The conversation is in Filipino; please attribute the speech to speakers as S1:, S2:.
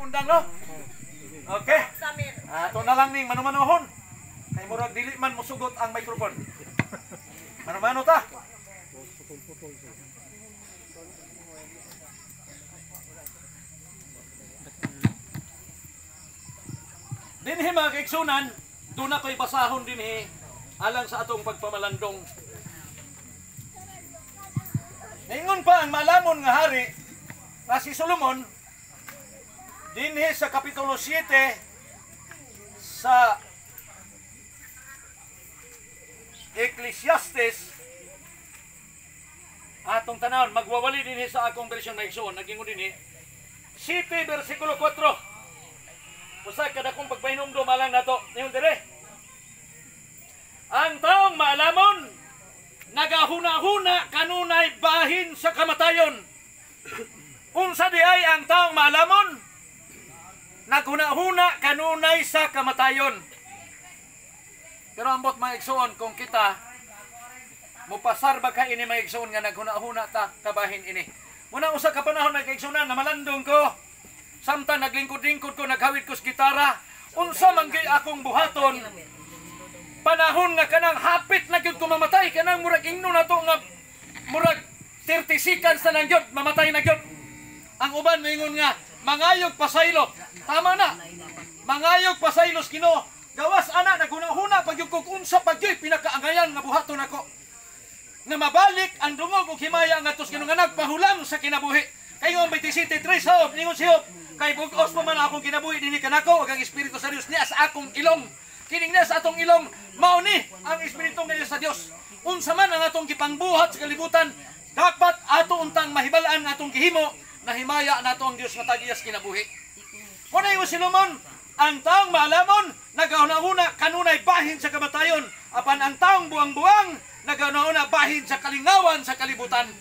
S1: Undang no? Okay. Ato na lang ning mano-manohon. Kay murag dili man mosugot ang microphone. Mano-mano ta? Dinhi mga kaigsunan, doon na ko'y basahon dinhi alang sa atong pagpamalandong. Ingon pa ang malamon nga hari na si Solomon dinhi sa Kapitulo 7 sa Ecclesiastes atong tanawon, magwawali dinhi sa akong bersyon na igsoon, nagingon dinhi 7 versikulo 4. Usa kada kong pagpahinomdom alang nato niyon dire. Ang taong maalamon nagahuna-huna kanunay bahin sa kamatayon. Unsa di ay ang taong maalamon naghuna-huna kanunay sa kamatayon. Pero ambot mga igsoon kung kita mupasar ba ka ini mga igsoon nga naghuna-huna ta kabahin ini. Muna usa ka panahon mga igsoon na malandong ko. Samtang naglingkod-lingkod ko, naghawid ko sa gitara, unsa man gyud akong buhaton. Panahon nga kanang hapit na gyud ko mamatay, kanang murag ingno na to nga murag 30 seconds na gyud mamatay na gyud. Ang uban moingon nga mangayog pasaylo. Tama na. Mangayog pasaylos Ginoo. Gawas ana naghuna-huna pag yung unsa pag gyud pinakaangayan nga buhaton ako. Nga mabalik ang dungog ug himaya nga tos Ginoo nga nagpahulam sa kinabuhi. Kayo ang 27 Hop, ningon si Hop. Kay bugos pa man akong kinabuhi dinhi kanako ug ang Espiritu sa Dios niya sa akong ilong. Kining niya sa atong ilong mao ni ang Espiritu nga sa Dios. Unsa man ang atong gipangbuhat sa kalibutan, dapat ato untang mahibal-an nga atong gihimo na himaya nato ang Dios nga tagiyas kinabuhi. Kunay mo Solomon, ang taong maalamon nagahuna-huna kanunay bahin sa kamatayon, apan ang taong buang-buang nagahuna-huna bahin sa kalingawan sa kalibutan.